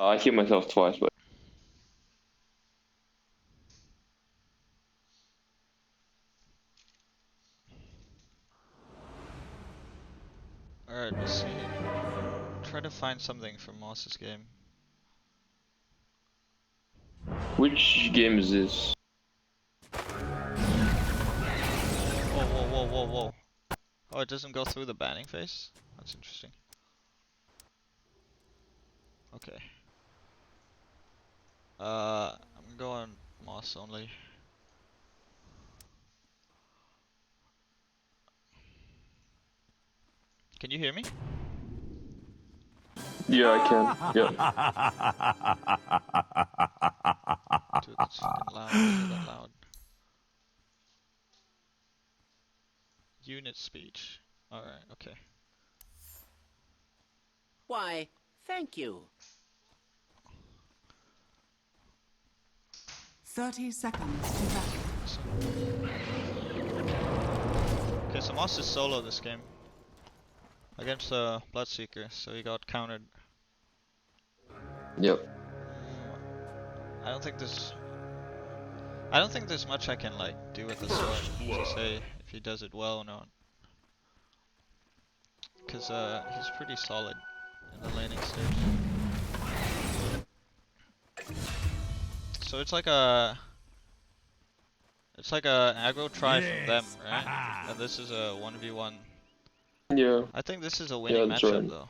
I hit myself twice, but Alright, we'll see. Try to find something from Moss's game. which game is this? Whoa, whoa, whoa, whoa, whoa. Oh, it doesn't go through the banning phase? That's interesting. Okay. I'm gonna go on Moss only. Can you hear me? Yeah, I can. Yeah. Dude, that's fucking loud. Why is it that loud? Unit speech. Alright, okay. Why, thank you. 30 seconds to battle. Okay, so Moss is solo this game. Against the Bloodseeker, so he got countered. Yep. I don't think there's much I can like do with the sword to say if he does it well or not. Cause he's pretty solid in the laning stage. So it's like a aggro try from them, right? And this is a 1v1. Yeah. I think this is a winning that's matchup right. though.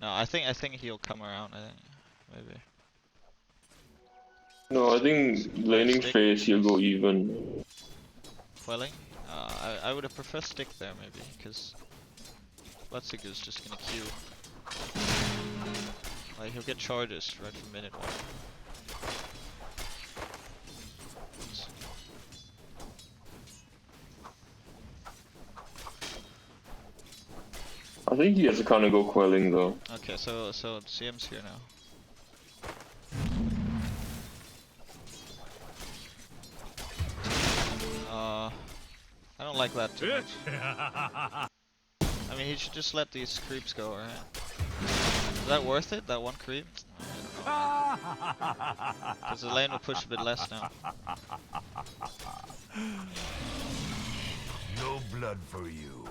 No, I think he'll come around. I think maybe. No, I think laning Stick. phase he'll go even. Quelling? I would have preferred stick there maybe, because Bloodseeker's just gonna queue. Like he'll get charges right from minute 1. I think he has to kind of go quelling though. Okay, so CM's here now. I don't like that too much. I mean, he should just let these creeps go, right? Is that worth it? That one creep? I don't know. Because the lane will push a bit less now. No blood for you.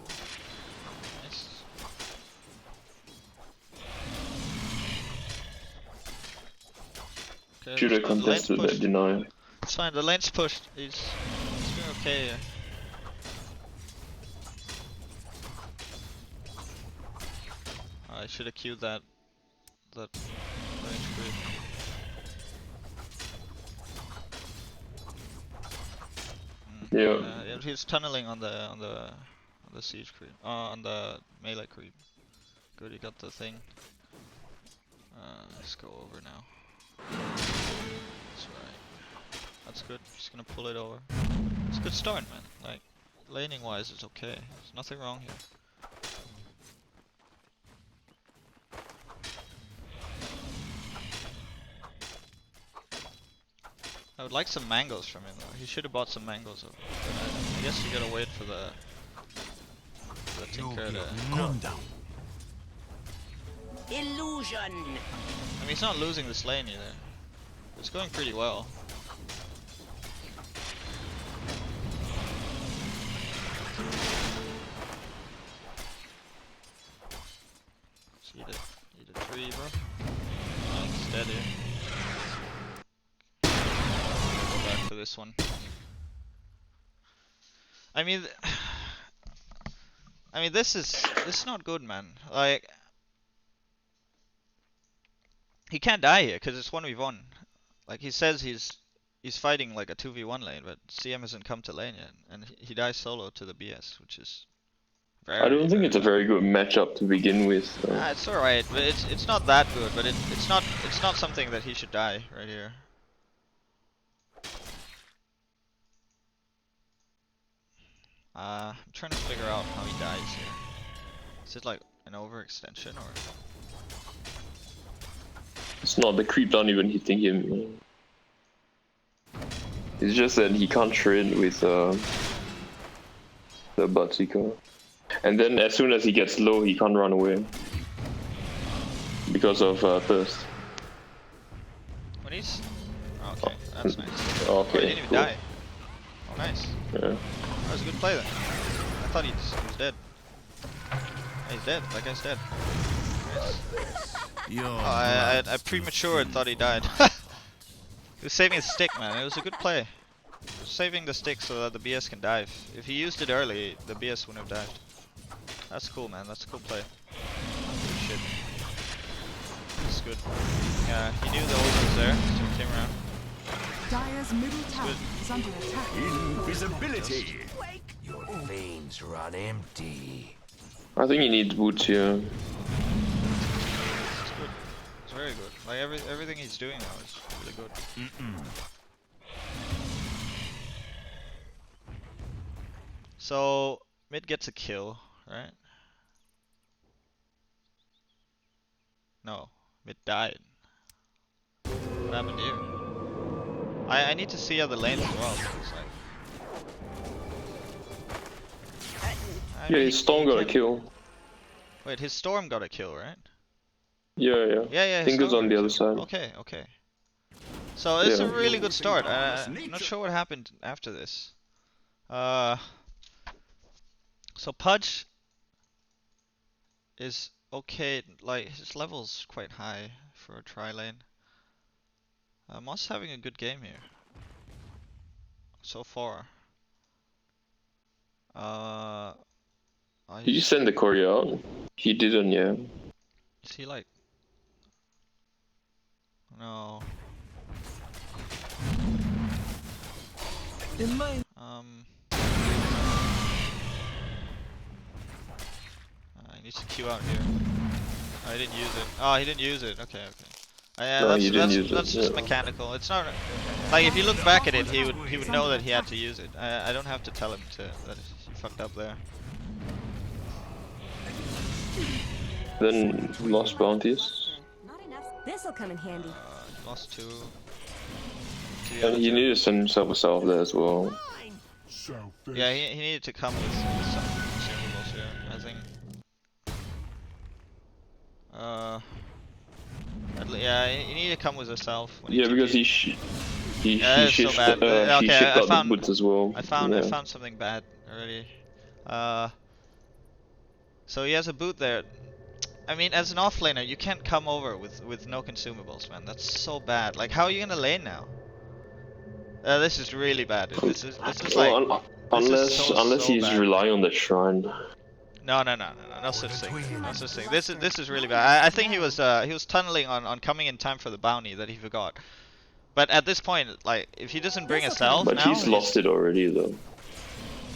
Nice. Okay, Should have the lane's contested that pushed. denial. It's fine, the lane's pushed. He's doing okay here. I should have queued that range creep. Yeah. He's tunneling on the siege creep. On the melee creep. Good, he got the thing. Let's go over now. That's right. That's good. Just gonna pull it over. It's a good start, man. Like laning wise, it's okay. There's nothing wrong here. I would like some mangoes from him though. He should have bought some mangoes. But I guess you gotta wait for the tinker to... Calm down. Illusion. I mean, he's not losing this lane either. It's going pretty well. So eat a tree, bro. Oh, he's dead here. Go back for this one. I mean, this is not good, man. Like, he can't die here because it's 1v1. Like he says he's fighting like a 2v1 lane, but CM hasn't come to lane yet, and he dies solo to the BS, which is very. I don't think it's a very good matchup to begin with. It's alright, but it's not that good. But it's not something that he should die right here. I'm trying to figure out how he dies here. Is it like an overextension or? It's not, the creep don't even hitting him. It's just that he can't trade with the Bloodseeker. And then as soon as he gets low, he can't run away. because of thirst. When he's... Okay, that's nice. Okay, Oh, he didn't even cool. die. Oh, nice. Yeah. That was a good play then. I thought he was dead. Yeah, he's dead. That guy's dead. Nice. Oh, I premature thought he died. He was saving his stick, man. It was a good play. Saving the stick so that the BS can dive. If he used it early, the BS wouldn't have dived. That's cool, man. That's a cool play. Good shit. That's good. Yeah, he knew the ult was there, so he came around. Dire's middle tower is under attack. Invisibility. Your veins run empty. I think he needs boots here. It's good. It's very good. Like everything he's doing now is really good. So mid gets a kill, right? No, mid died. What happened here? I need to see other lanes as well. It's like, I Yeah, mean, his Storm got a can- kill. Wait, his Storm got a kill, right? Yeah. Yeah. I his think it's Storm on got the a other kill. side. Okay. So it's a Yeah. really good start. I'm not sure what happened after this. So Pudge is okay. Like his level's quite high for a tri lane. Moss having a good game here so far. Did you send the courier out? He didn't, yeah. Is he like? No. He needs to queue out here. Oh, he didn't use it. Oh, he didn't use it. Okay. Yeah, No, he didn't use it, that's just yeah. mechanical. It's not like if you look back at it, he would know that he had to use it. I don't have to tell him that he fucked up there. Then lost bounties. Not enough. This'll come in handy. Lost two. And he needed to send himself a self there as well. Yeah, he needed to come with some consumables here, I think. Yeah, he needed to come with herself. Yeah, because he shipped so bad. he Okay, shipped out the boots as well. I found Yeah. something bad already. So he has a boot there. I mean, as an offlaner, you can't come over with no consumables, man. That's so bad. Like, how are you gonna lane now? This is really bad. This is Well, like unless he's bad. relying on the shrine. No such thing. No such thing. This is really bad. I think he was tunneling on coming in time for the bounty that he forgot. But at this point, like, if he doesn't bring a self But now, he's lost it already though.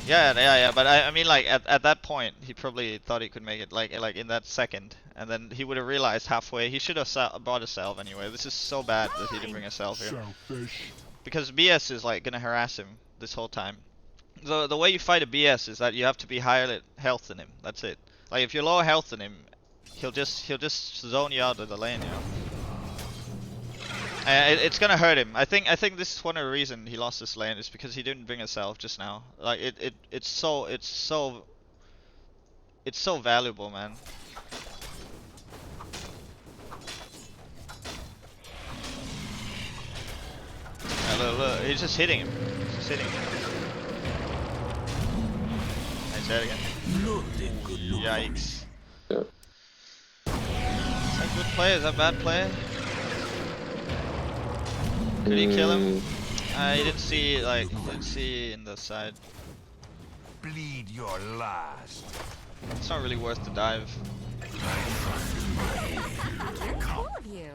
Yeah. But I mean, like at that point, he probably thought he could make it, like in that second, and then he would have realized halfway. He should have bought a salve anyway. This is so bad that he didn't bring a salve here. Because BS is like gonna harass him this whole time. The way you fight a BS is that you have to be higher health than him. That's it. Like if you're lower health than him, he'll just zone you out of the lane, you know. It's gonna hurt him. I think this is one of the reasons he lost this lane is because he didn't bring a self just now. Like it's so valuable, man. Yeah, look, he's just hitting him. He's just hitting him. Nice head again. Yikes. Yeah. Is that good play? Is that bad play? Did he kill him? He didn't see in the side. Bleed your last. It's not really worth the dive. Very cool of you.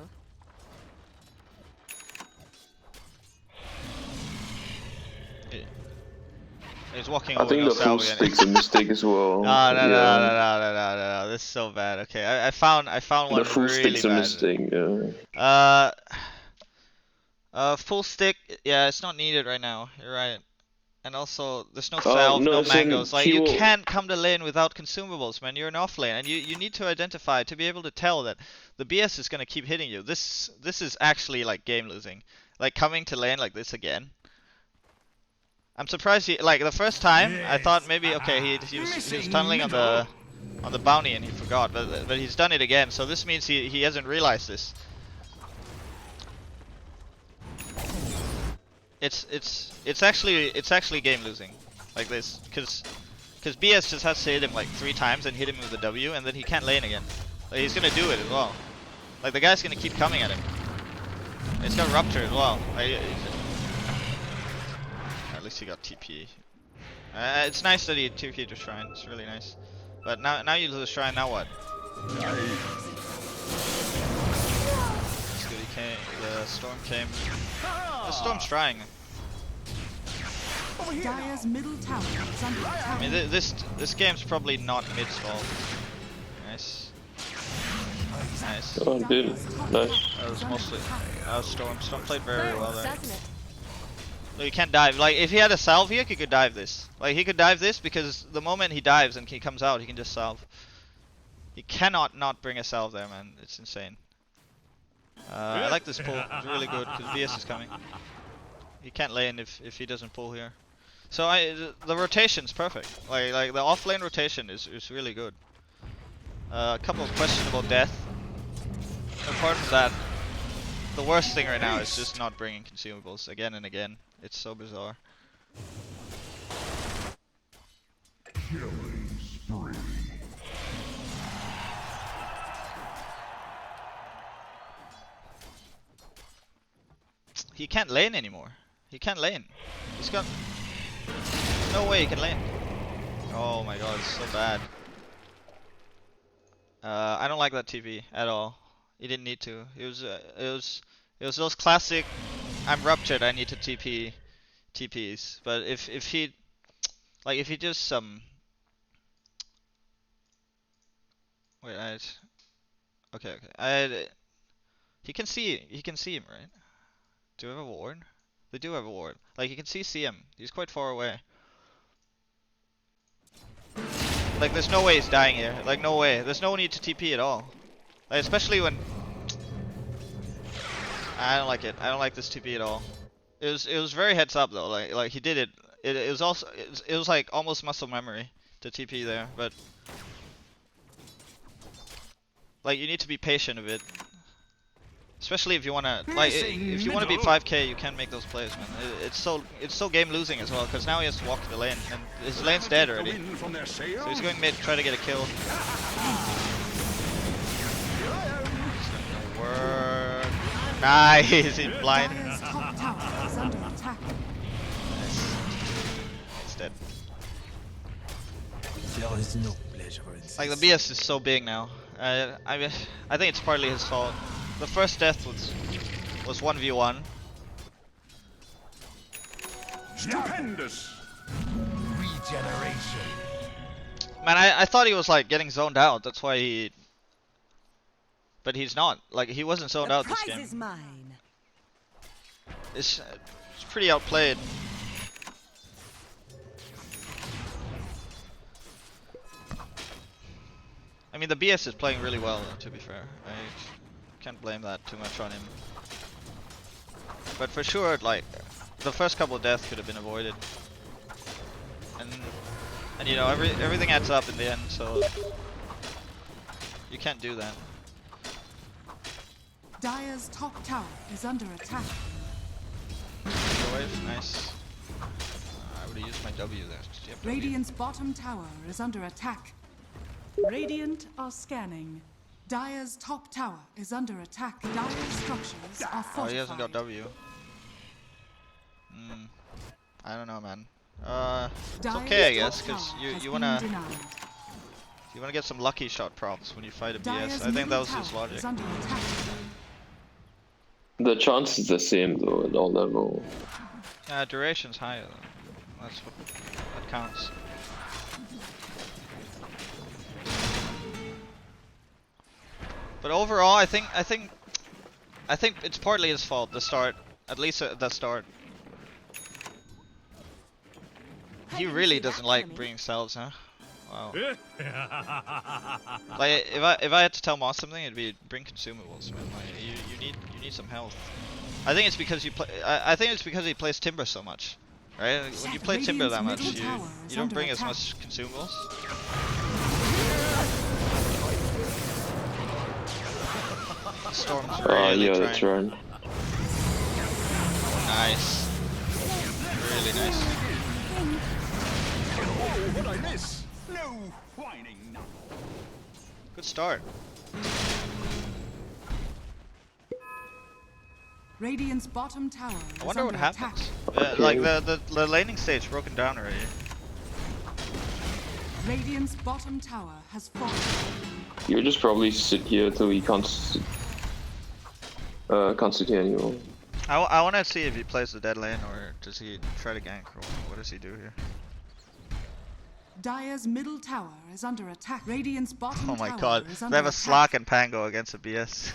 He's walking I over think no the full salve again. stick's a mistake as well. No. This is so bad. Okay, I found one The full really stick's a bad. mistake, yeah. Full stick. Yeah, it's not needed right now. You're right. And also, there's no Oh, salve, no, no it's in mangoes. Like, you Q- can't come to lane without consumables, man. You're an off lane, and you need to identify to be able to tell that the BS is gonna keep hitting you. This is actually like game losing. Like coming to lane like this again. I'm surprised he, like the first time I thought maybe okay he was tunneling on the on the bounty and he forgot, but he's done it again. So this means he hasn't realized this. It's actually game losing like this, because BS just has to hit him like 3 times and hit him with the W, and then he can't lane again. Like, he's gonna do it as well. Like, the guy's gonna keep coming at him. He's got Rupture as well. At least he got TP. It's nice that he TP'd the Shrine. It's really nice. But now you lose the Shrine. Now what? It's good. He came. The storm came. The storm's trying. Dire's middle tower is under attack. I mean, this game's probably not mid's fault. Nice. Nice. Oh, dude. Nice. That was mostly Storm. Storm played very well there. Doesn't it? No, you can't dive. Like, if he had a salve here, he could dive this. Like, he could dive this because the moment he dives and he comes out, he can just salve. He cannot not bring a salve there, man. It's insane. I like this pull. It's really good because BS is coming. He can't lane if he doesn't pull here. So the rotation's perfect. Like the offlane rotation is really good. A couple of questionable death. Apart from that, the worst thing right now is just not bringing consumables again and again. It's so bizarre. Killing spree. He can't lane anymore. He can't lane. He's got no way he can lane. Oh my god, it's so bad. I don't like that TV at all. He didn't need to. It was those classic I'm ruptured, I need to TPs. But if he just wait, okay. He can see him, right? Do we have a ward? They do have a ward. Like, you can see him. He's quite far away. Like, there's no way he's dying here. Like, no way. There's no need to TP at all. Like, especially when I don't like it. I don't like this TP at all. It was very heads up though. Like he did it. It was also it was like almost muscle memory to TP there, but like you need to be patient a bit. Especially if you wanna if you wanna be 5k, you can't make those plays, man. It's so game losing as well, because now he has to walk to the lane and his lane's dead already. So he's going mid, try to get a kill. It's not gonna work. Nice, he's blind. Dire's top tower is under attack. Nice. It's dead. There is no pleasure in Like, the BS is so big now. I think it's partly his fault. The first death was 1v1. Stupendous regeneration. Man, I thought he was like getting zoned out. That's why he. But he's not. Like, he wasn't zoned out this game. Is mine. It's pretty outplayed. I mean, the BS is playing really well, to be fair. I can't blame that too much on him. But for sure, like, the first couple of deaths could have been avoided. And you know, everything adds up in the end, so you can't do that. Dire's top tower is under attack. Wave, nice. I would have used my W there. Do you have W? Radiant's bottom tower is under attack. Radiant are scanning. Dire's top tower is under attack. Dire's structures are fortified. Oh, he hasn't got W. I don't know, man. It's okay, I guess, because you wanna get some lucky shot props when you fight a BS. I think that was his logic. The chance is the same though at all levels. Duration's higher though. That's what that counts. But overall, I think it's partly his fault. The start, at least at the start. He really doesn't like bringing salves, huh? Wow. Like, if I had to tell Moss something, it'd be bring consumables, man. Like, you need some health. I think it's because he plays Timber so much, right? When you play Timber that much, you don't bring as much consumables. Storm's really yeah, trying. that's right. Nice. Really nice. What I miss? No whining now. Good start. Radiant's bottom tower is I wonder what under attack. happens. Okay. Like the laning stage broken down already. Radiant's bottom tower has fallen. You just probably sit here till he can't sit here anymore. I want to see if he plays the dead lane or does he try to gank or what does he do here? Dire's middle tower is under attack. Radiant's bottom Oh my tower god, is they under have a attack. Slack and Pango against a BS.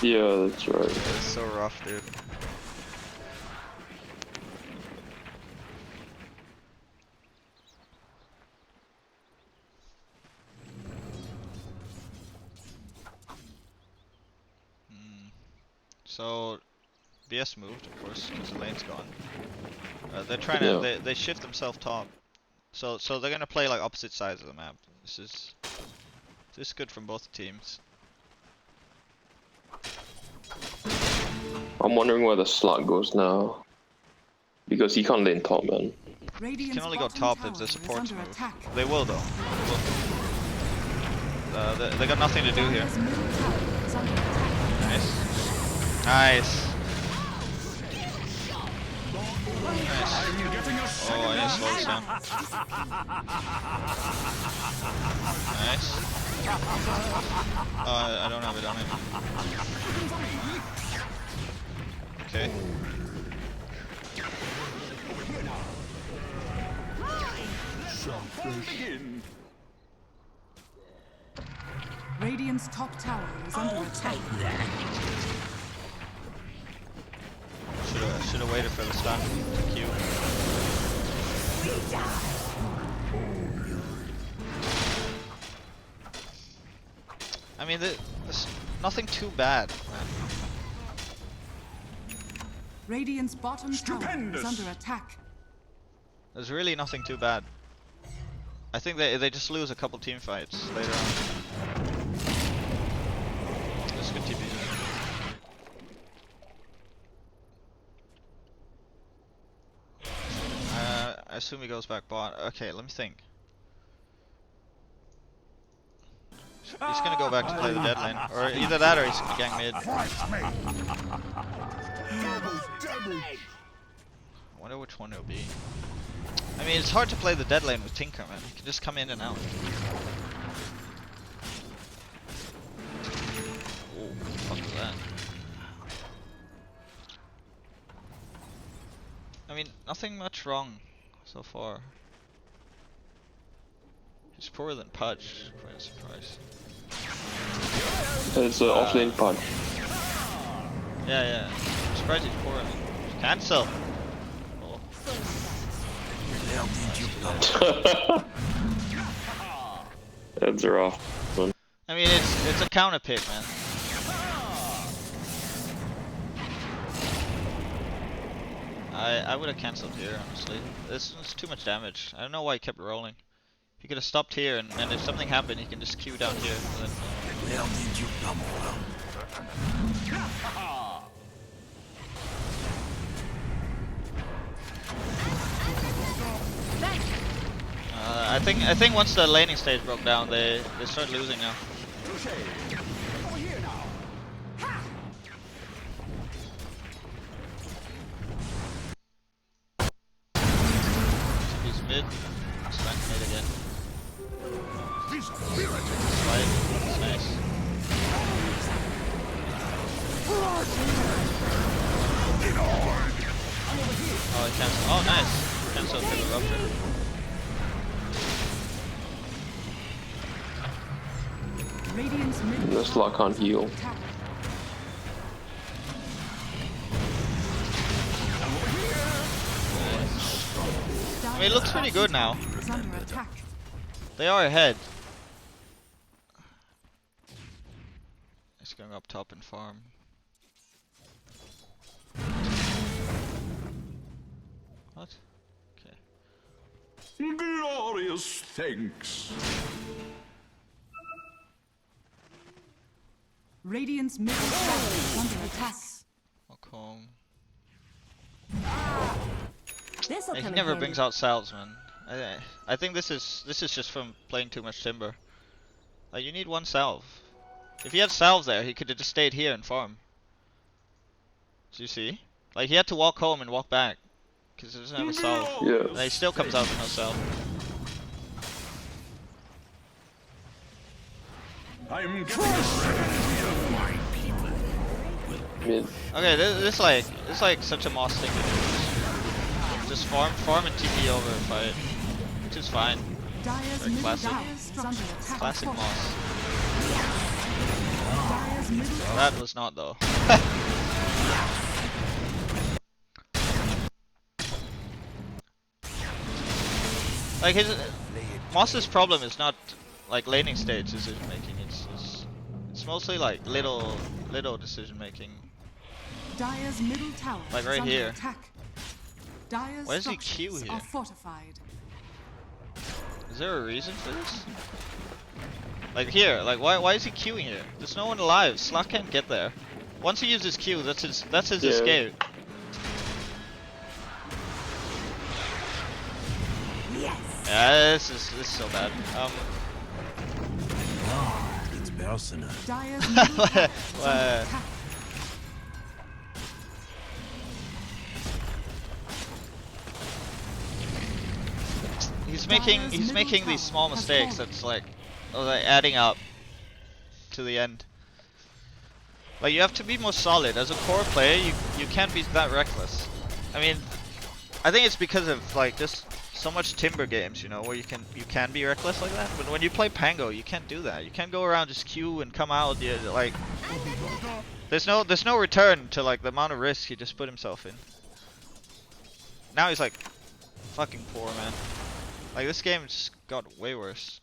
Yeah, that's right. It's so rough, dude. So, BS moved, of course, because the lane's gone. They're trying to, they shift themselves top. So they're gonna play like opposite sides of the map. This is good from both teams. I'm wondering where the slot goes now. Because he can't lane top, man. You can only go top if the supports move. They will though. They got nothing to do here. Nice. Nice. Oh, I need to slow this down. Nice. I don't have it on him. Okay. Radiant's top tower is under attack. Should have waited for the stun Q. I mean, there's nothing too bad, man. Radiant's bottom tower is under attack. There's really nothing too bad. I think they just lose a couple team fights later on. That's good TP. I assume he goes back bot. Okay, let me think. He's gonna go back to play the dead lane, or either that or he's gonna gang mid. I wonder which one it'll be. I mean, it's hard to play the dead lane with Tinker, man. You can just come in and out. Oh, what the fuck was that? I mean, nothing much wrong so far. He's poorer than Pudge, quite a surprise. It's an offlane punch. Yeah. I'm surprised he's poorer. Cancel! Oh. That's rough. I mean, it's a counter pick, man. I would have cancelled here, honestly. This is too much damage. I don't know why he kept rolling. He could have stopped here, and if something happened, he can just Q down here. And then, I think once the laning stage broke down, they start losing now. He's mid. Slank mid again. Slide. That's nice. Oh, he cancelled. Oh, nice. Cancelled for the rupture. Radiant's middle The slot can't heal. attack. I mean, it looks pretty good now. Is under attack. They are ahead. It's going up top and farm. What? Okay. Glorious thanks. Radiant's middle tower is under attack. Walk home. This'll He come in never handy. brings out salves, man. I think this is just from playing too much timber. Like, you need one salve. If he had salves there, he could have just stayed here and farm. Do you see? Like, he had to walk home and walk back because he doesn't have a salve. Yeah. And he still comes out with no salve. I'm getting a strategy of my people. Mid. Okay, this like such a moss thing to do. Just farm and TP over and fight, which is fine. Dyer's Very middle classic. tower is under attack. Classic moss. Dyer's middle That was not though. Like Moss's problem is not like laning stage decision making. It's mostly like little decision making. Dyer's middle tower Like is right under here. attack. Dyer's Why does he Q structures here? are fortified. Is there a reason for this? Like here, like why is he queuing here? There's no one alive. Slot can't get there. Once he uses Q, that's his Yeah. escape. Yes. Yeah, this is so bad. It's personal. Dyer's middle tower is under Well, attack. he's Dyer's making middle these tower small has mistakes fallen. that's like adding up to the end. Like you have to be more solid as a core player. You can't be that reckless. I mean, I think it's because of like just so much timber games, you know, where you can be reckless like that. But when you play Pango, you can't do that. You can't go around just Q and come out. Like there's no return to like the amount of risk he just put himself in. Now he's like fucking poor, man. Like this game just got way worse.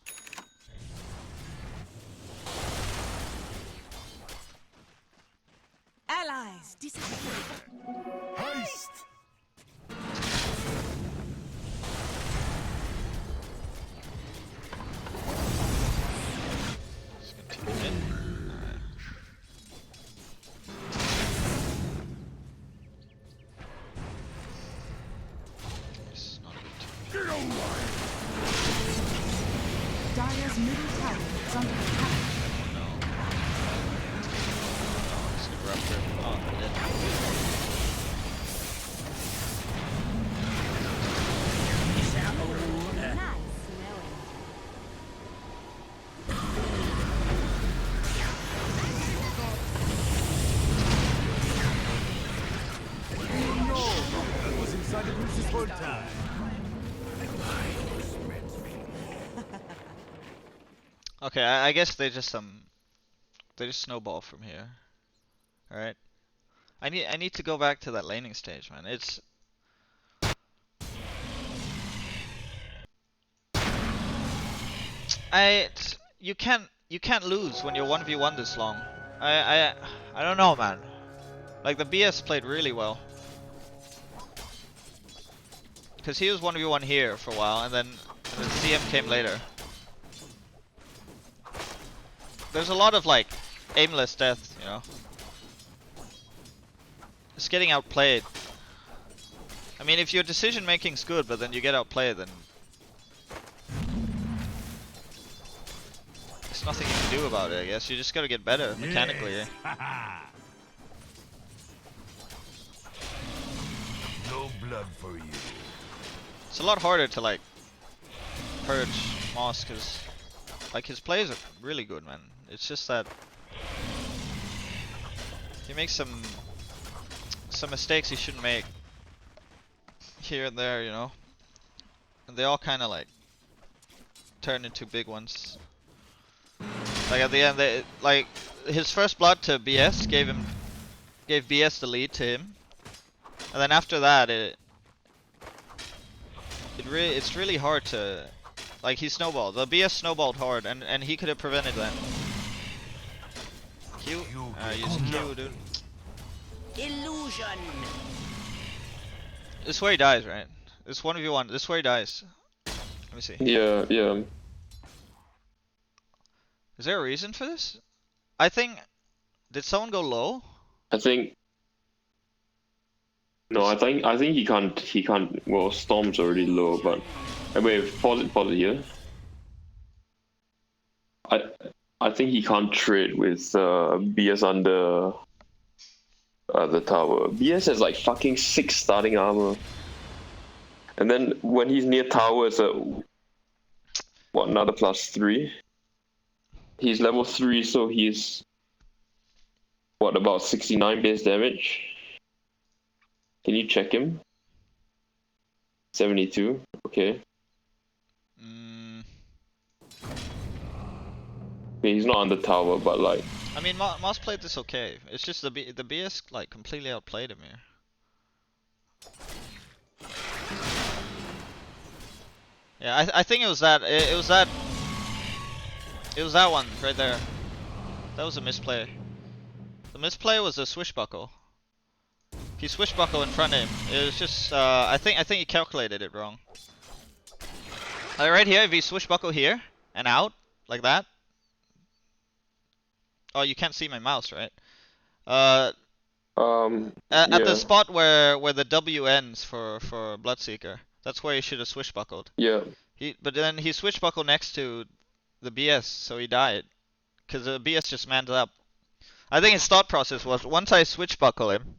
Allies disappear. Haste! Just gonna take it in. Alright. This is not a good team. Get away! Dyer's middle tower is under attack. Oh no. Oh, he's gonna rupture. Oh, he did. Nice smelling. That was inside the Bruce's whole time. Okay, I guess they just snowball from here. All right. I need to go back to that laning stage, man. You can't lose when you're 1v1 this long. I don't know, man. Like the BS played really well. Cause he was 1v1 here for a while and then CM came later. There's a lot of like aimless death, you know. Just getting outplayed. I mean, if your decision making's good, but then you get outplayed, then there's nothing you can do about it. I guess you just gotta get better mechanically. Yes. No blood for you. It's a lot harder to like purge Moss because like his plays are really good, man. It's just that he makes some mistakes he shouldn't make here and there, you know. And they all kind of like turn into big ones. Like at the end, like his first blood to BS gave BS the lead to him, and then after that it's really hard to, like, he snowballed. The BS snowballed hard, and he could have prevented that. Q? Use Q, dude. Illusion. This is where he dies, right? This 1v1. This is where he dies. Let me see. Yeah, yeah. Is there a reason for this? I think Did someone go low? I think. No, I think he can't. He can't. Well, Storm's already low, but wait, pause it here. I think he can't trade with BS under the tower. BS has like fucking 6 starting armor, and then when he's near tower, it's another +3. He's level 3, so he's about 69 base damage. Can you check him? 72. Okay. He's not on the tower, but like. I mean, Moss played this okay. It's just the BS like completely outplayed him here. Yeah, I think it was that. It was that one right there. That was a misplay. The misplay was a swishbuckle. He swishbuckle in front of him. It was just I think he calculated it wrong. Like right here, if he swishbuckle here and out like that. Oh, you can't see my mouse, right? At the spot where the W ends for Bloodseeker, that's where he should have swishbuckled. Yeah. But then he swishbuckled next to the BS, so he died. Cause the BS just manned up. I think his thought process was, once I switchbuckle him,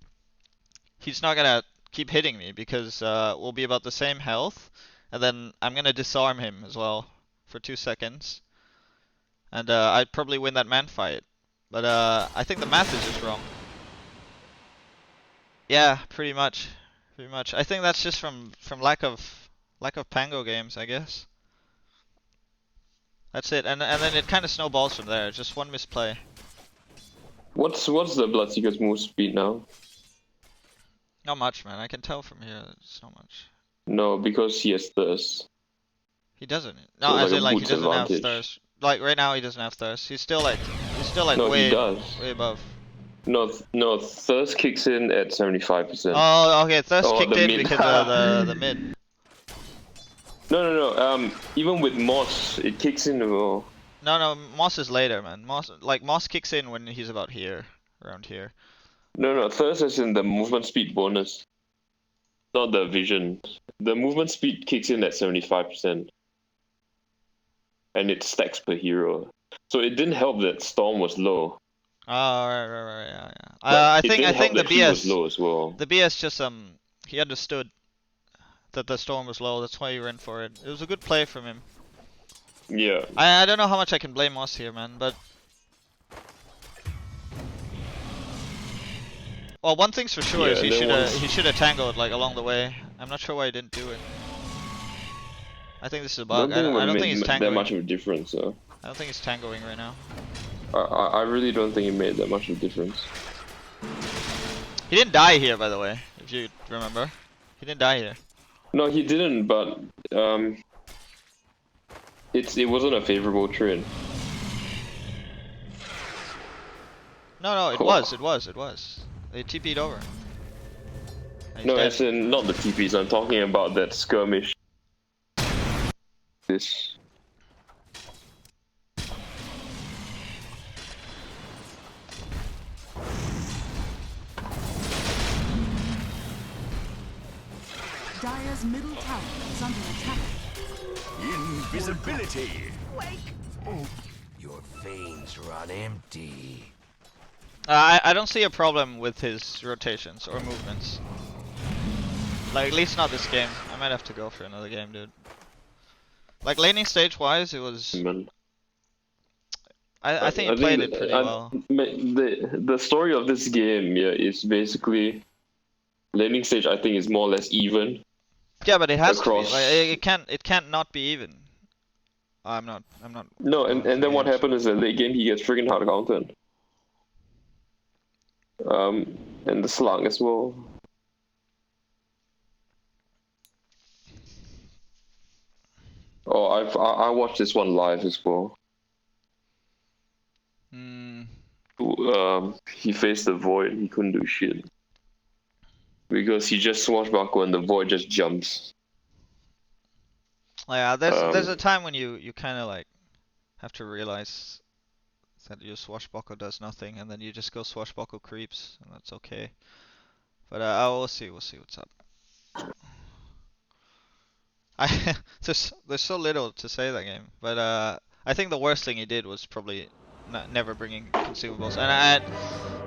he's not gonna keep hitting me because we'll be about the same health, and then I'm gonna disarm him as well for 2 seconds, and I'd probably win that man fight. But I think the math is just wrong. Yeah, pretty much. I think that's just from lack of Pango games, I guess. That's it, and then it kind of snowballs from there. Just one misplay. What's the Bloodseeker's move speed now? Not much, man. I can tell from here. It's not much. No, because he has thirst. He doesn't. No, So as like in a like he boots doesn't have advantage. thirst. Like right now he doesn't have thirst. He's still like No, way he does. way above. No, thirst kicks in at 75%. Oh, okay. Thirst Oh, kicked the in mid. because of the mid. No. Even with Moss, it kicks in. Oh. No. Moss is later, man. Moss kicks in when he's about here, around here. No. Thirst is in the movement speed bonus, not the vision. The movement speed kicks in at 75%, and it stacks per hero. So it didn't help that Storm was low. Oh, right, yeah. I think the he was BS low as well. the BS just he understood that the storm was low. That's why he ran for it. It was a good play from him. Yeah. I don't know how much I can blame Moss here, man, but well, one thing's for sure is he should have tangled like along the way. I'm not sure why he didn't do it. I think this is a bug. I don't think he's that tangoing. much of a difference. So. I don't think he's tangoing right now. I really don't think it made that much of a difference. He didn't die here, by the way, if you remember. He didn't die here. No, he didn't, but it wasn't a favorable trade. No, it Cool. was. They TP'd over. And he's No, dead. as in not the TPs. I'm talking about that skirmish. This. Dire's middle tower is under attack. Invisibility. Your veins run empty. I don't see a problem with his rotations or movements. Like, at least not this game. I might have to go for another game, dude. Like, laning stage wise, it was. I think he played it pretty well. The story of this game, yeah, is basically laning stage. I think is more or less even. Yeah, but it has across. to be. Like, it can't not be even. I'm not. No, and then what happened is that late game he gets freaking hard countered. And the slug as well. Oh, I watched this one live as well. He faced the void. He couldn't do shit because he just swashbuckle and the void just jumps. Yeah, there's a time when you kind of like have to realize that your swashbuckle does nothing, and then you just go swashbuckle creeps, and that's okay. But we'll see what's up. There's so little to say that game, but I think the worst thing he did was probably never bringing consumables, and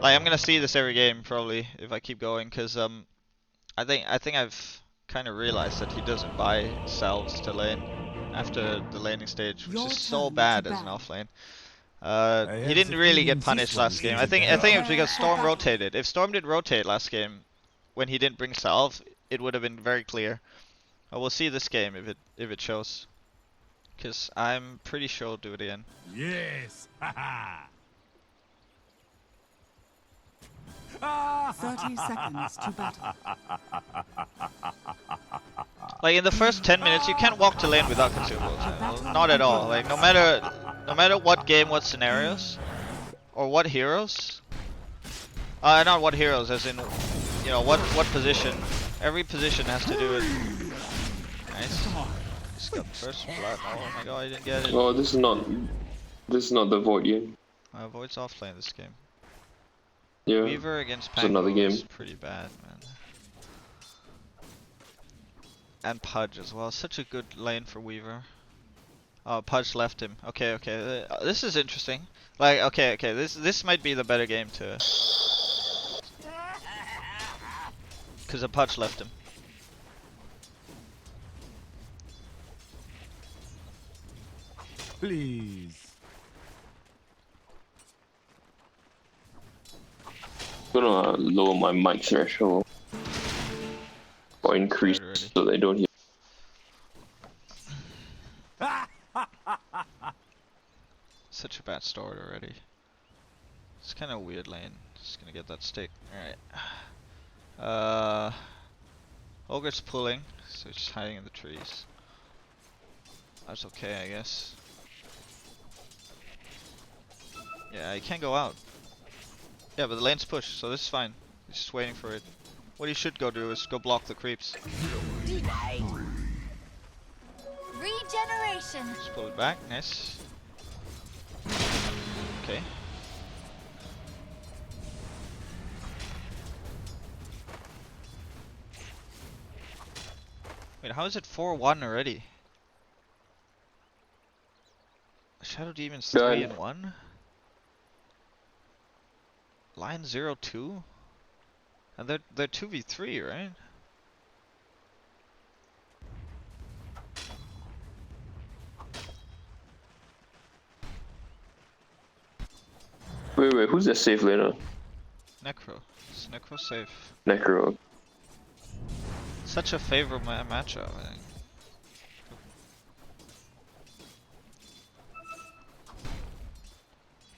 I'm gonna see this every game probably if I keep going, cause I think I've kind of realized that he doesn't buy salves to lane after the laning stage, which Your is so turn to bad as an ban. offlane. I He have didn't the really feeling get this punished last one's game. gonna I think it was because Prepare Storm for battle. rotated. If Storm didn't rotate last game when he didn't bring salve, it would have been very clear. We'll see this game if it shows, because I'm pretty sure he'll do it again. Yes. 30 seconds to battle. Like in the first 10 minutes, you can't walk to lane without consumables. Well, not at all. Like no matter what game, what scenarios, or what heroes. Not what heroes, as in, you know, what position. Every position has to do it. Nice. Just got first blood. Oh my god, I didn't get it. Oh, this is not the void game. Void's offlane this game. Yeah. Weaver against It's another Pango is game. pretty bad, man. And Pudge as well. Such a good lane for Weaver. Oh, Pudge left him. Okay. This is interesting. Like, okay. This might be the better game to. Because the Pudge left him. Please. I'm gonna lower my mic threshold. Or increase Already. so they don't hear. Such a bad start already. It's kind of weird lane. Just gonna get that stick. Alright. Ogre's pulling, so he's just hiding in the trees. That's okay, I guess. Yeah, he can't go out. Yeah, but the lane's pushed, so this is fine. He's just waiting for it. What he should go do is go block the creeps. Denied. Regeneration. Just pull it back, nice. Okay. Wait, how is it 4-1 already? Shadow Demon's Done. 3 and 1? Lion 0-2? And they're 2v3, right? Wait, who's the safe laner? Necro. Is Necro safe? Necro. Such a favorable matchup, I think.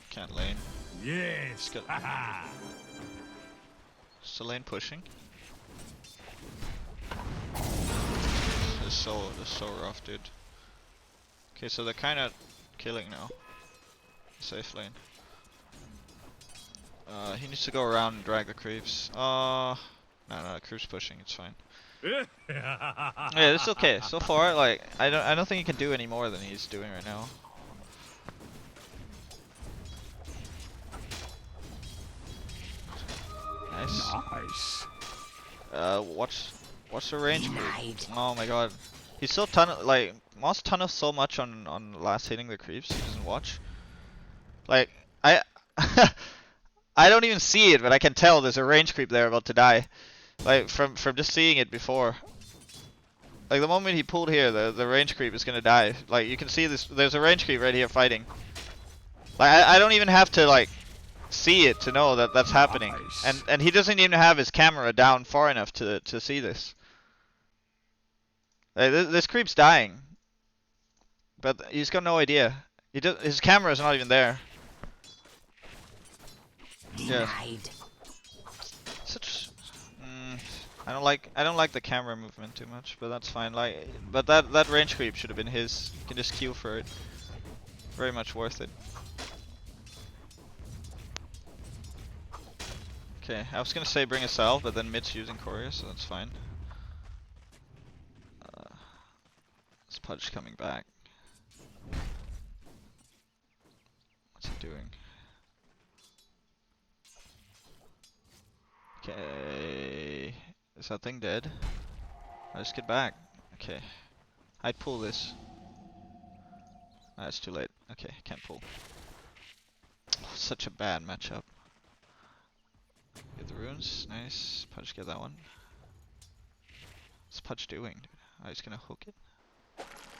Can't lane. Yes. Just the lane pushing. This is so rough, dude. Okay, so they're kind of killing now. Safe lane. He needs to go around and drag the creeps. No, the creeps pushing. It's fine. Yeah, it's okay. So far, like I don't think he can do any more than he's doing right now. Nice. Nice. Watch the range creep. Denied. Oh my god. He's so Moss tunnels so much on last hitting the creeps, he doesn't watch. Like I I don't even see it, but I can tell there's a range creep there about to die. Like from just seeing it before. Like the moment he pulled here, the range creep is gonna die. Like you can see this, there's a range creep right here fighting. Like I don't even have to like see it to know that that's happening. Nice. And he doesn't even have his camera down far enough to see this. Like, this creep's dying. But he's got no idea. His camera is not even there. Yeah. Denied. Such. I don't like the camera movement too much, but that's fine. Like, but that range creep should have been his. You can just queue for it. Very much worth it. Okay, I was gonna say bring a salve, but then mid's using courier, so that's fine. This Pudge coming back. What's he doing? Okay. Is that thing dead? Let's get back. Okay. I'd pull this. Ah, it's too late. Okay, can't pull. Oh, such a bad matchup. Get the runes. Nice. Pudge, get that one. What's Pudge doing, dude? Oh, he's gonna hook it.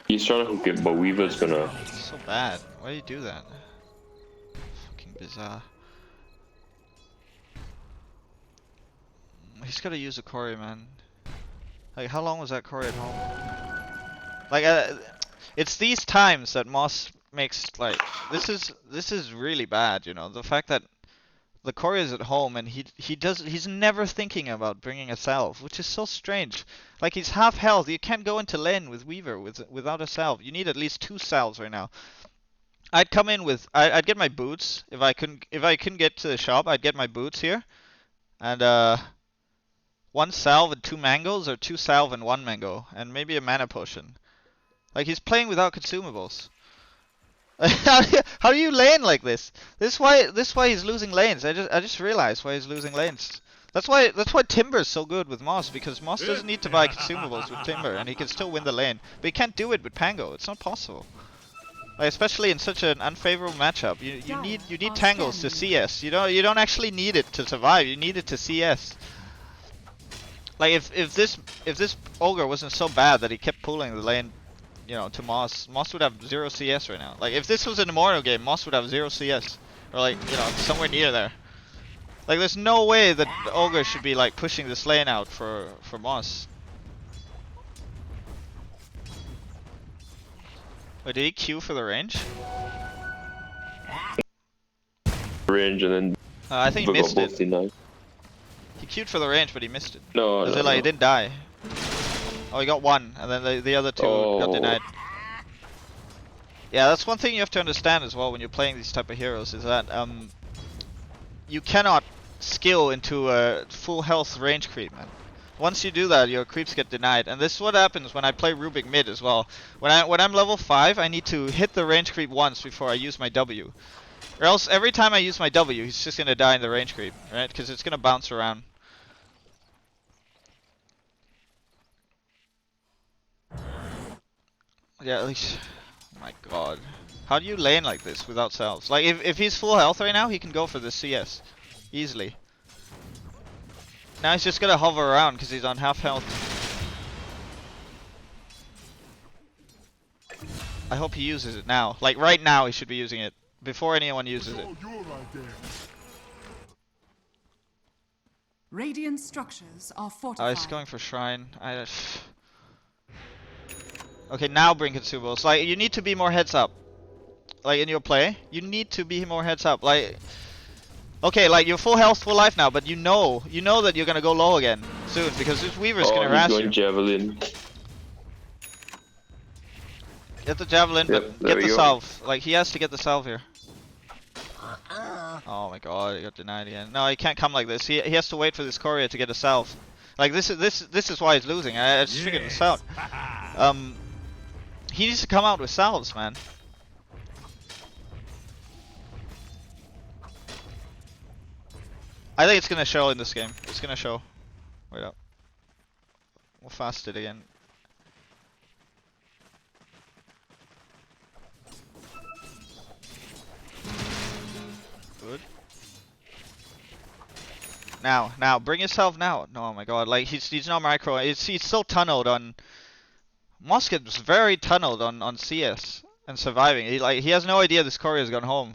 He's trying to hook it, but Weaver's gonna. It's so bad. Why do you do that? Fucking bizarre. He's gotta use a Cory, man. Like, how long was that Cory at home? Like, it's these times that Moss makes, like, this is really bad, you know. The fact that the Cory is at home and he's never thinking about bringing a salve, which is so strange. Like, he's half health. You can't go into lane with Weaver without a salve. You need at least 2 salves right now. I'd come in with I'd get my boots if I couldn't get to the shop. I'd get my boots here, and 1 salve and 2 mangoes, or 2 salve and 1 mango, and maybe a mana potion. Like, he's playing without consumables. How do you lane like this? This is why he's losing lanes. I just realized why he's losing lanes. That's why Timber's so good with Moss, because Moss doesn't need to buy consumables with Timber, and he can still win the lane. But he can't do it with Pango. It's not possible. Like, especially in such an unfavorable matchup. You need tangles to CS. You don't actually need it to survive. You need it to CS. Like, if this ogre wasn't so bad that he kept pulling the lane, you know, to Moss would have 0 CS right now. Like, if this was an Immortal game, Moss would have 0 CS. Or, like, you know, somewhere near there. Like, there's no way that the ogre should be, like, pushing this lane out for Moss. Wait, did he queue for the range? Range and then. I think he missed it. Denied. He queued for the range, but he missed it. No, As in, like, he didn't die. Oh, he got 1, and then the other 2 got denied. Yeah, that's one thing you have to understand as well when you're playing these type of heroes, is that you cannot skill into a full health range creep, man. Once you do that, your creeps get denied, and this is what happens when I play Rubik mid as well. When I'm level 5, I need to hit the range creep once before I use my W. Or else every time I use my W, he's just gonna die in the range creep, right? Because it's gonna bounce around. Yeah, at least. Oh my god. How do you lane like this without salves? Like, if he's full health right now, he can go for the CS. Easily. Now he's just gonna hover around because he's on half health. I hope he uses it now. Like, right now he should be using it. Before anyone uses it. Radiant structures are Oh, fortified. he's going for Shrine. Okay, now bring consumables. Like, you need to be more heads up. Like, in your play, you need to be more heads up. Like, okay, like, you're full health, full life now, but you know that you're gonna go low again soon, because this Weaver's gonna harass you. Javelin. Get the Javelin, Yep, but get the go. salve. Like, he has to get the salve here. Oh my god, he got denied again. No, he can't come like this. He has to wait for this courier to get a salve. Like, this is why he's losing. I just figured this out. He needs to come out with salves, man. I think it's gonna show in this game. It's gonna show. Wait up. We'll fast it again. Good. Now, bring yourself now. No, oh my god, like, he's not micro. He's so tunneled on. Musket was very tunneled on CS and surviving. He has no idea this courier's gone home.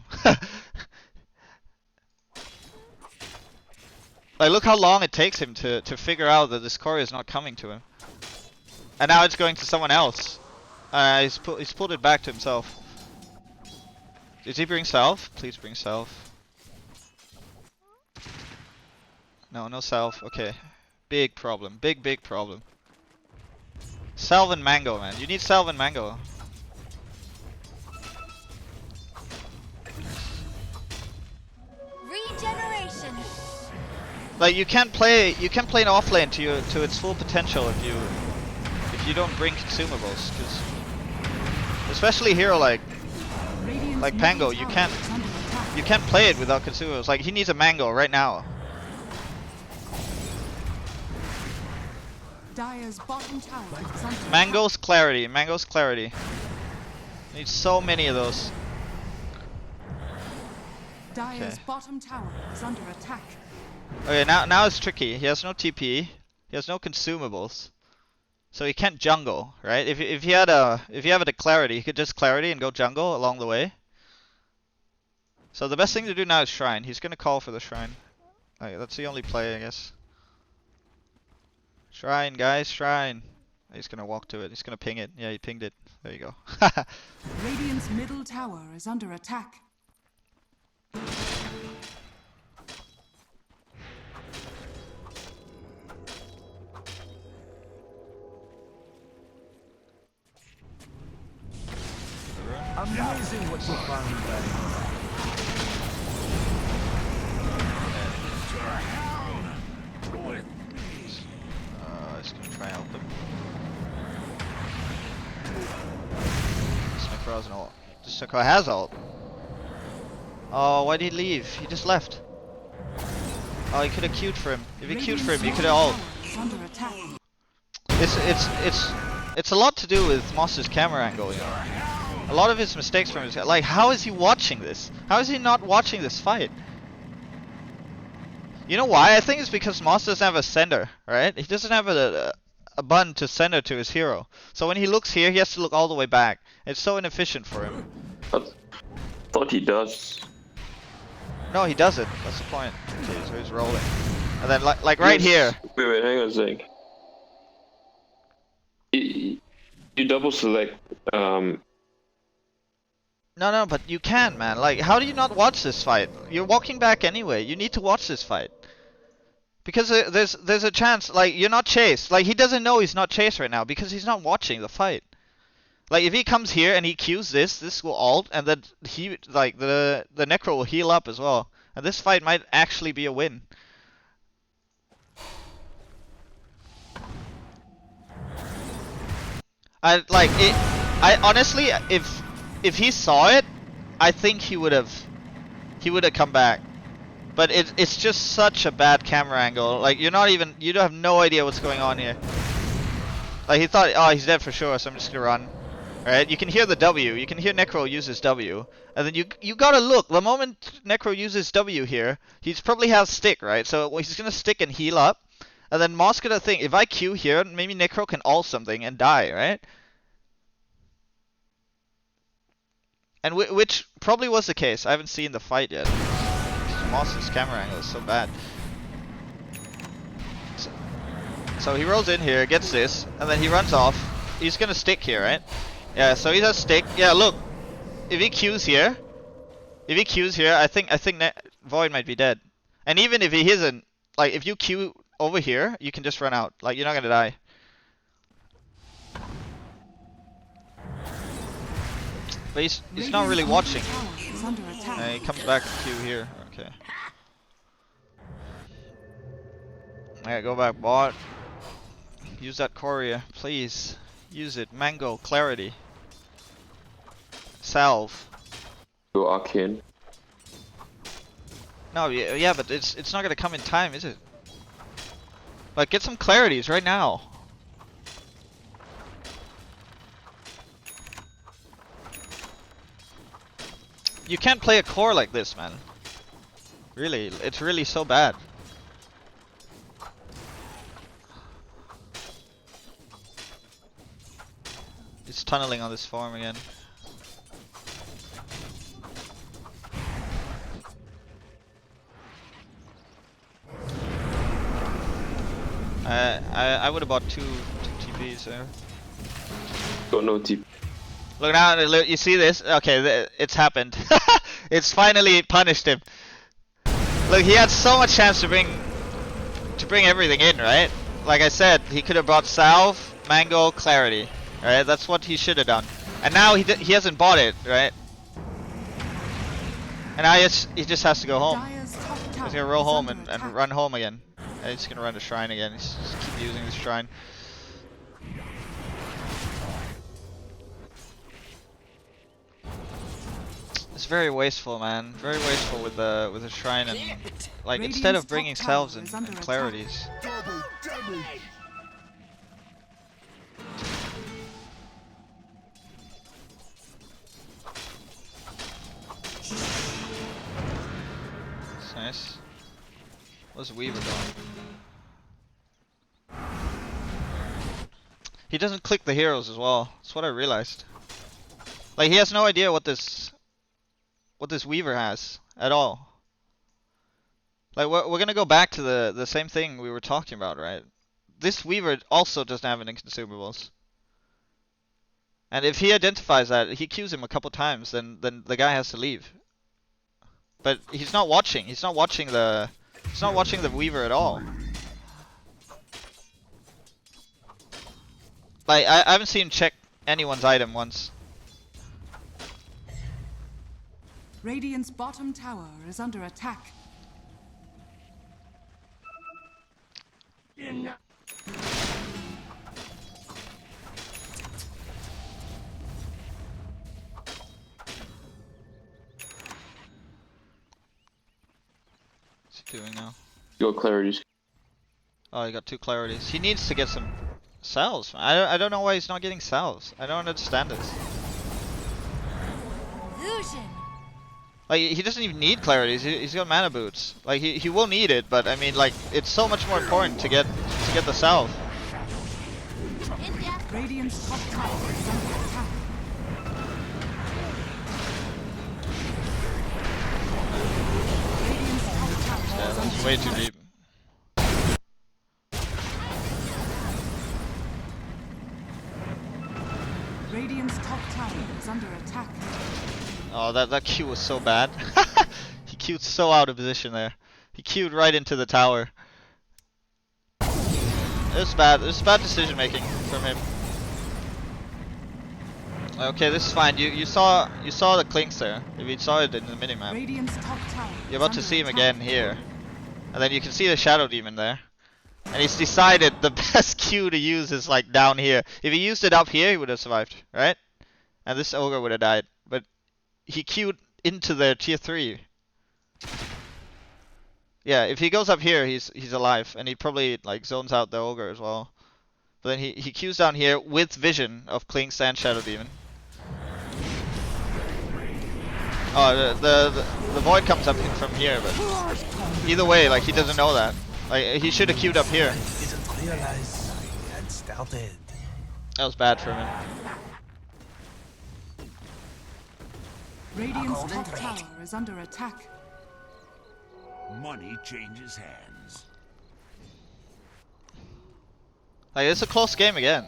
Like, look how long it takes him to figure out that this courier is not coming to him. And now it's going to someone else. He's pulled it back to himself. Did he bring self? Please bring self. No self. Okay. Big problem. Big problem. Salve and mango, man. You need salve and mango. Regeneration. Like, you can't play an off lane to its full potential if you don't bring consumables, cause especially here like Pango, you can't play it without consumables. Like, he needs a mango right now. Dire's bottom tower is under attack. Mango's clarity. Mango's clarity. Need so many of those. Dire's Okay. bottom tower is under attack. Okay, now it's tricky. He has no TP. He has no consumables. So he can't jungle, right? If he had a clarity, he could just clarity and go jungle along the way. So the best thing to do now is shrine. He's gonna call for the shrine. Like, that's the only play, I guess. Shrine, guys, shrine. He's gonna walk to it. He's gonna ping it. Yeah, he pinged it. There you go. Radiant's middle tower is under attack. Amazing what you found there. He's gonna try and help him. This Necro has an ult. This Necro has ult. Oh, why did he leave? He just left. Oh, he could have queued for him. If he queued for him, he could have ult. Is under attack. It's a lot to do with Moss's camera angle, you know. A lot of his mistakes from his, like, how is he watching this? How is he not watching this fight? You know why? I think it's because Moss doesn't have a sender, right? He doesn't have a button to sender to his hero. So when he looks here, he has to look all the way back. It's so inefficient for him. I thought he does. No, he doesn't. That's the point. Okay, so he's rolling. And then, like right here. Wait, hang on a sec. You double select. No, but you can, man. Like, how do you not watch this fight? You're walking back anyway. You need to watch this fight. Because there's a chance, like, you're not chased. Like, he doesn't know he's not chased right now because he's not watching the fight. Like, if he comes here and he Qs this will ult, and then he, like, the Necro will heal up as well. And this fight might actually be a win. I honestly, if he saw it, I think he would have come back. But it's just such a bad camera angle. Like, you don't have no idea what's going on here. Like, he thought, oh, he's dead for sure, so I'm just gonna run. Alright, you can hear the W. You can hear Necro use his W. And then you gotta look. The moment Necro uses W here, he's probably has stick, right? So he's gonna stick and heal up. And then Moss gonna think, if I Q here, maybe Necro can ult something and die, right? And which probably was the case. I haven't seen the fight yet. Moss's camera angle is so bad. So he rolls in here, gets this, and then he runs off. He's gonna stick here, right? Yeah, so he does stick. Yeah, look. If he Qs here, I think Void might be dead. And even if he isn't, like, if you Q over here, you can just run out. Like, you're not gonna die. But he's not really watching. He comes back and Q here. Okay. Alright, go back bot. Use that Courier, please. Use it. Mango, clarity. Salve. Go Arcane. No, yeah, but it's not gonna come in time, is it? Like, get some clarities right now. You can't play a core like this, man. Really, it's really so bad. It's tunneling on this farm again. I would have bought two TPs there. Got no TP. Look now, look, you see this? Okay, it's happened. It's finally punished him. Look, he had so much chance to bring everything in, right? Like I said, he could have brought Salve, Mango, Clarity. Right? That's what he should have done. And now he hasn't bought it, right? And now he just has to go home. He's gonna roll home and run home again. And he's gonna run the shrine again. He's just keep using the shrine. It's very wasteful, man. Very wasteful with the shrine and like instead of bringing salves and clarities. What's Weaver doing? He doesn't click the heroes as well. That's what I realized. Like, he has no idea what this Weaver has at all. Like, we're gonna go back to the same thing we were talking about, right? This Weaver also doesn't have any consumables. And if he identifies that, he queues him a couple times, then the guy has to leave. But he's not watching. He's not watching the Weaver at all. Like, I haven't seen him check anyone's item once. Radiant's bottom tower is under attack. What's he doing now? Go clarities. Oh, he got 2 clarities. He needs to get some salves. I don't know why he's not getting salves. I don't understand this. Illusion. Like, he doesn't even need clarities. He's got mana boots. Like, he will need it, but I mean, like, it's so much more important to get the salve. In death. Radiant's top tower is under attack. Radiant's top tower Yeah, is that's under way attack. too deep. Radiant's top tower is under attack. Oh, that Q was so bad. He queued so out of position there. He queued right into the tower. It was bad. It was bad decision making from him. Okay, this is fine. You saw the clinks there. If you saw it in the minimap, Radiant's top tower. you're about to see him again here, and then you can see the Shadow Demon there. And he's decided the best Q to use is like down here. If he used it up here, he would have survived, right? And this ogre would have died. But he queued into the tier 3. Yeah, if he goes up here, he's alive, and he probably like zones out the ogre as well. But then he queues down here with vision of Clinks and Shadow Demon. Oh, the void comes up from here, but either way, like, he doesn't know that. Like, he should have queued up here. Didn't realize I had started. That was bad for him. Radiant's top tower is under attack. Money changes hands. Like, it's a close game again.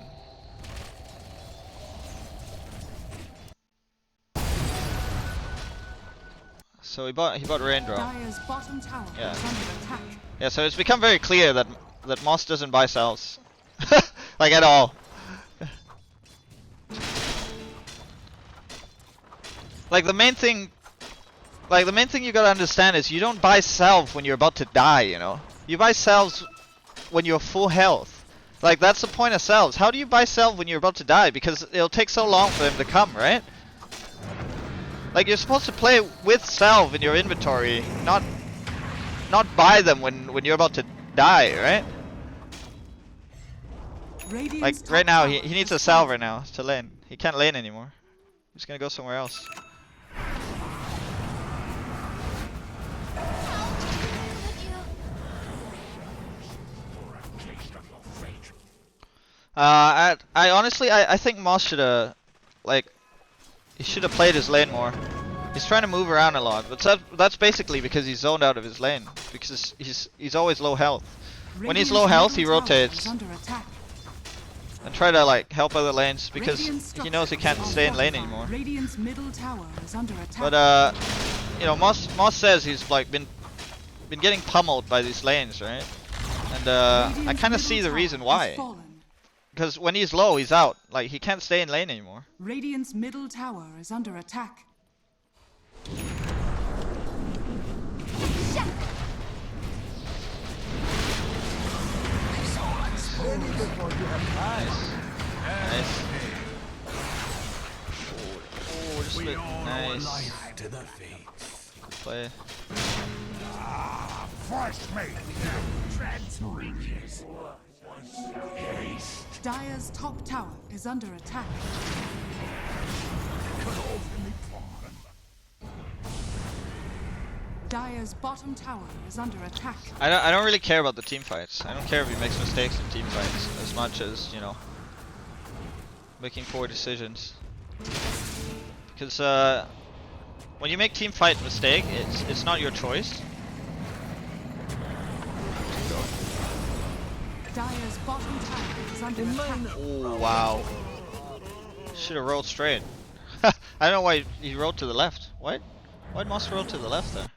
So he bought Raindrop. Dire's bottom tower Yeah. is under attack. Yeah, so it's become very clear that Moss doesn't buy cells. Like, at all. Like, the main thing you gotta understand is you don't buy salve when you're about to die, you know? You buy salves when you're full health. Like, that's the point of salves. How do you buy salve when you're about to die? Because it'll take so long for them to come, right? Like, you're supposed to play with salve in your inventory, not buy them when you're about to die, right? Radiant's Like, top right now, tower he needs is a salve under- right now to lane. He can't lane anymore. He's gonna go somewhere else. I honestly, I think Moss should have, like, he should have played his lane more. He's trying to move around a lot, but that's basically because he's zoned out of his lane, because he's always low health. When he's low health, he middle tower rotates is under attack. and try to like help other lanes because Radiant's he knows he can't structures stay in are lane fortified. anymore. Radiant's middle tower is under attack. But you know, Moss says he's like been getting pummeled by these lanes, right? And I Radiant's kind of middle see the tower reason has why. fallen. Because when he's low, he's out. Like, he can't stay in lane anymore. Radiant's middle tower is under attack. Nice. Nice. Oh, just We a all owe nice life to the fates. play. Fresh meat. Transreaches. Haste. Dire's top tower is under attack. Dire's bottom tower is under attack. I don't really care about the team fights. I don't care if he makes mistakes in team fights as much as, you know, making poor decisions. Because when you make team fight mistake, it's not your choice. Dire's bottom tower is under attack. Oh wow! Should have rolled straight. I don't know why he rolled to the left. Why'd Moss roll to the left there?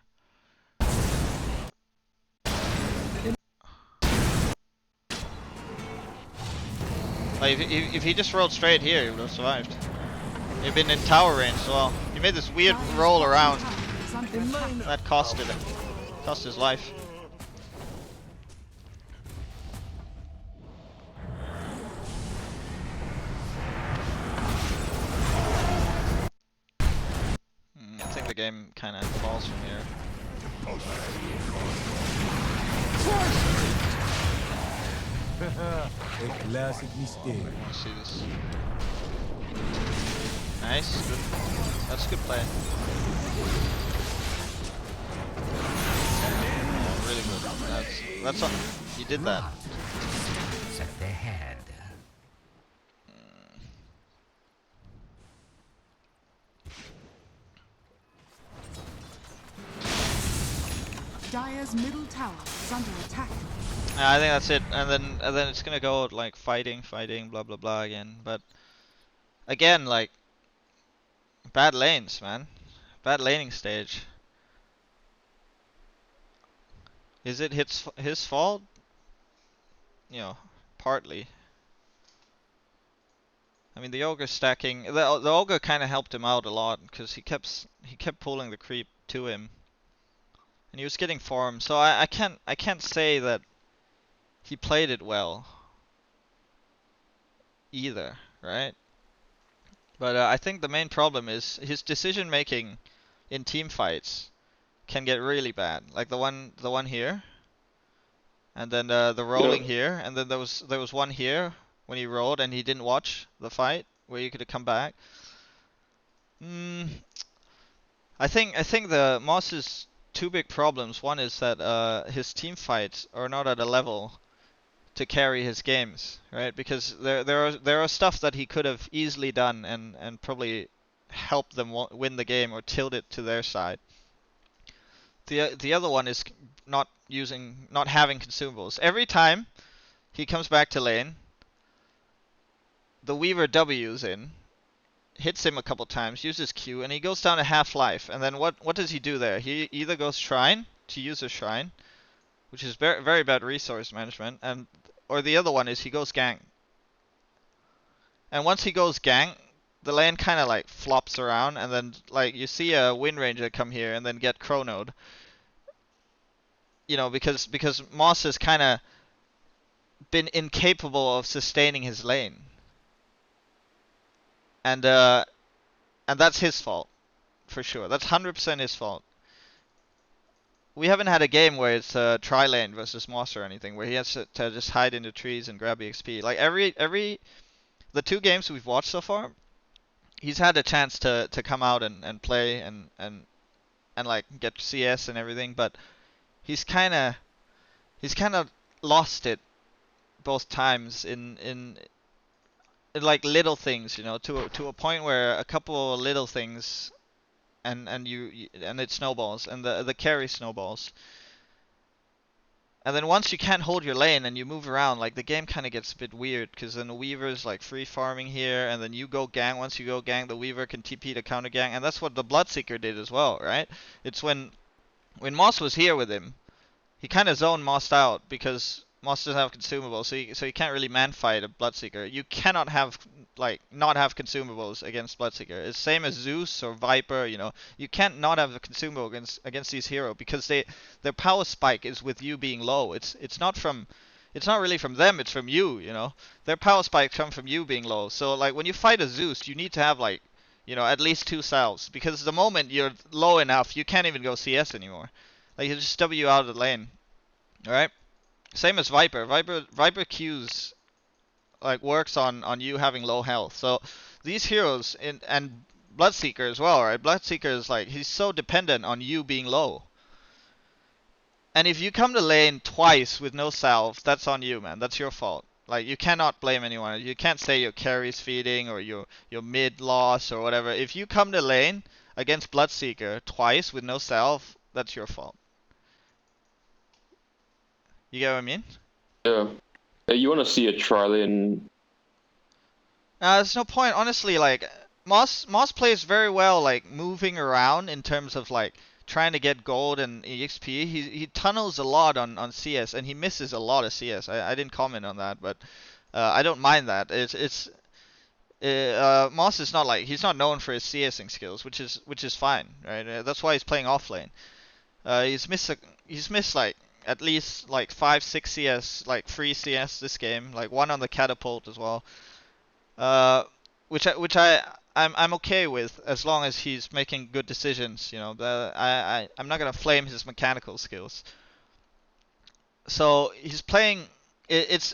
Like if he just rolled straight here, he would have survived. He'd been in tower range as well. He made this weird roll around. That costed him. Cost his life. I think the game kind of falls from here. A classic mistake. I want to see this. Nice. Good. That's a good play. Yeah, really good. That's on. You did that. Set their hand. Dire's middle tower is under attack. I think that's it, and then it's gonna go like fighting, blah blah blah again. But again, like bad lanes, man. Bad laning stage. Is it his fault? You know, partly. I mean, the ogre stacking. The ogre kind of helped him out a lot because he kept pulling the creep to him, and he was getting farm. So I can't say that he played it well either, right? But I think the main problem is his decision making in team fights can get really bad. Like the one here, and then the rolling here, and then there was one here when he rolled and he didn't watch the fight where you could have come back. I think the Moss's two big problems. One is that his team fights are not at a level to carry his games, right? Because there are stuff that he could have easily done and probably helped them win the game or tilt it to their side. The other one is not having consumables. Every time he comes back to lane, the Weaver W's in, hits him a couple times, uses Q, and he goes down to half life. And then what does he do there? He either goes Shrine to use a Shrine, which is very very bad resource management, or the other one is he goes gank. And once he goes gank, the lane kind of like flops around, and then like you see a Wind Ranger come here and then get chronoed. You know, because Moss has kind of been incapable of sustaining his lane. And that's his fault, for sure. That's 100% his fault. We haven't had a game where it's tri-lane versus Moss or anything, where he has to just hide into trees and grab EXP. Like the two games we've watched so far, he's had a chance to come out and play and like get CS and everything, but he's kind of lost it both times in like little things, you know, to a point where a couple of little things and it snowballs, and the carry snowballs. And then once you can't hold your lane and you move around, like the game kind of gets a bit weird, because then the Weaver's like free farming here, and then you go gang. Once you go gang, the Weaver can TP to counter gang, and that's what the Bloodseeker did as well, right? It's when Moss was here with him, he kind of zoned Moss out because Moss doesn't have consumables, so you can't really man fight a Bloodseeker. You cannot have not have consumables against Bloodseeker. It's same as Zeus or Viper, you know. You can't not have a consumable against these heroes because their power spike is with you being low. It's not really from them, it's from you, you know. Their power spikes come from you being low. So like when you fight a Zeus, you need to have like, you know, at least 2 salves, because the moment you're low enough, you can't even go CS anymore. Like you just W out of the lane. Alright? Same as Viper. Viper Qs like works on you having low health. So these heroes and Bloodseeker as well, right? Bloodseeker is like, he's so dependent on you being low. And if you come to lane twice with no salve, that's on you, man. That's your fault. Like, you cannot blame anyone. You can't say your carry's feeding or your mid loss or whatever. If you come to lane against Bloodseeker twice with no salve, that's your fault. You get what I mean? Yeah. You want to see a trial in? There's no point, honestly. Like, Moss plays very well, like moving around in terms of like trying to get gold and EXP. He tunnels a lot on CS, and he misses a lot of CS. I didn't comment on that, but I don't mind that. Moss is not like, he's not known for his CSing skills, which is fine, right? That's why he's playing off lane. He's missed like at least like 5-6 CS, like free CS this game, like one on the catapult as well. I'm okay with, as long as he's making good decisions. You know, I'm not gonna flame his mechanical skills. So he's playing. It's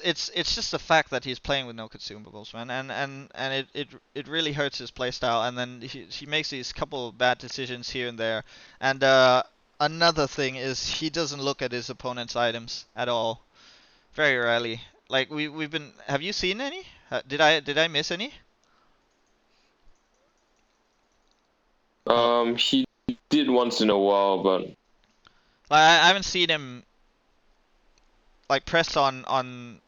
just the fact that he's playing with no consumables, man, and it really hurts his playstyle. And then he makes these couple of bad decisions here and there. And another thing is he doesn't look at his opponent's items at all. Very rarely. Like we've been. Have you seen any? Did I miss any? He did once in a while, but Like, I haven't seen him like press on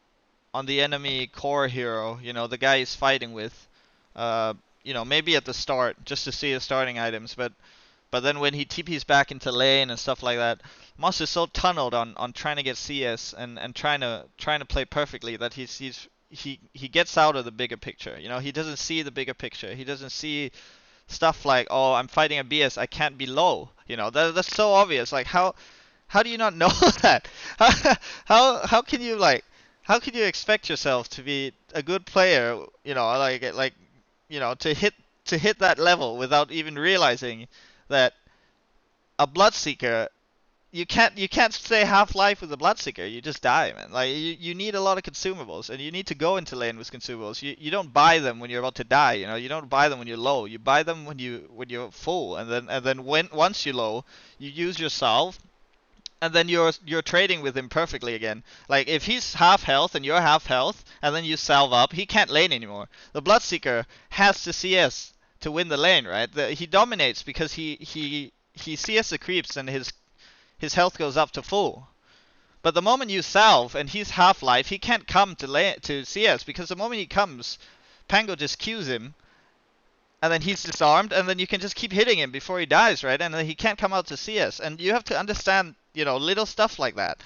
the enemy core hero, you know, the guy he's fighting with. You know, maybe at the start just to see his starting items, but then when he TPs back into lane and stuff like that, Moss is so tunneled on trying to get CS and trying to play perfectly that he gets out of the bigger picture. You know, he doesn't see the bigger picture. He doesn't see stuff like, oh, I'm fighting a BS, I can't be low. You know, that's so obvious. Like, how do you not know that? How can you expect yourself to be a good player? You know, like you know, to hit that level without even realizing that a Bloodseeker, you can't stay half-life with a Bloodseeker. You just die, man. Like, you need a lot of consumables, and you need to go into lane with consumables. You don't buy them when you're about to die. You know, you don't buy them when you're low. You buy them when you're full, and then once you're low, you use your salve, and then you're trading with him perfectly again. Like, if he's half health and you're half health, and then you salve up, he can't lane anymore. The Bloodseeker has to CS to win the lane, right? He dominates because he CS the creeps and his health goes up to full. But the moment you salve and he's half-life, he can't come to CS, because the moment he comes, Pango just Qs him, and then he's disarmed, and then you can just keep hitting him before he dies, right? And then he can't come out to CS. And you have to understand, you know, little stuff like that.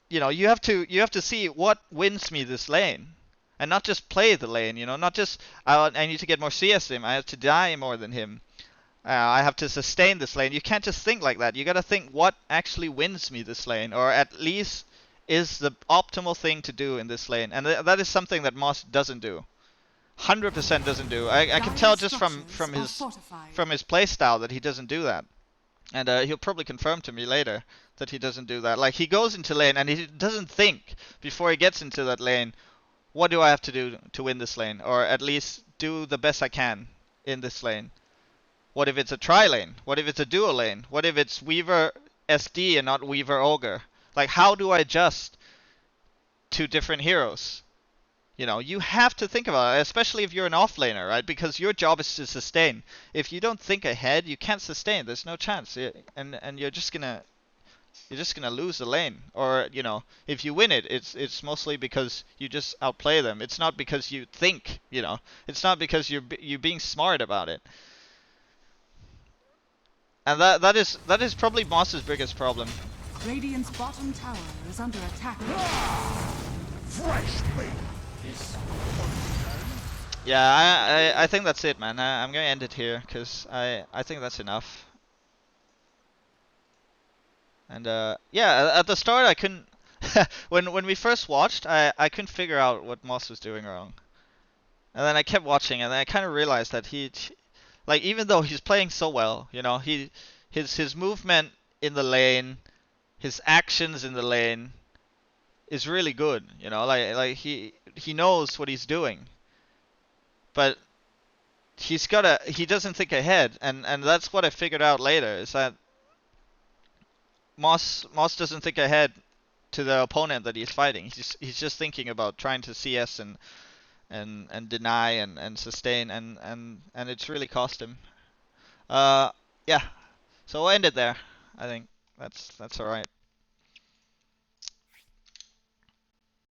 You know, you have to see what wins me this lane, and not just play the lane. You know, not just I need to get more CS than him. I have to die more than him. I have to sustain this lane. You can't just think like that. You gotta think what actually wins me this lane, or at least is the optimal thing to do in this lane. And that is something that Moss doesn't do. 100% doesn't do. I can tell just from his playstyle that he doesn't do that. And he'll probably confirm to me later that he doesn't do that. Like, he goes into lane and he doesn't think before he gets into that lane, what do I have to do to win this lane? Or at least do the best I can in this lane. What if it's a tri-lane? What if it's a dual lane? What if it's Weaver SD and not Weaver Ogre? Like, how do I adjust to different heroes? You know, you have to think about it, especially if you're an offlaner, right? Because your job is to sustain. If you don't think ahead, you can't sustain. There's no chance, and you're just gonna lose the lane. Or, you know, if you win it, it's mostly because you just outplay them. It's not because you think, you know. It's not because you're being smart about it. And that is probably Moss's biggest problem. Radiant's bottom tower is under attack. Fresh meat. Yeah, I think that's it, man. I'm gonna end it here, because I think that's enough. And yeah, at the start I couldn't when we first watched, I couldn't figure out what Moss was doing wrong. And then I kept watching, and then I kind of realized that like, even though he's playing so well, you know, his movement in the lane, his actions in the lane is really good, you know, like he knows what he's doing. But he doesn't think ahead, and that's what I figured out later, is that Moss doesn't think ahead to the opponent that he's fighting. He's just thinking about trying to CS and deny and sustain and it's really cost him. Yeah. So we'll end it there. I think that's alright.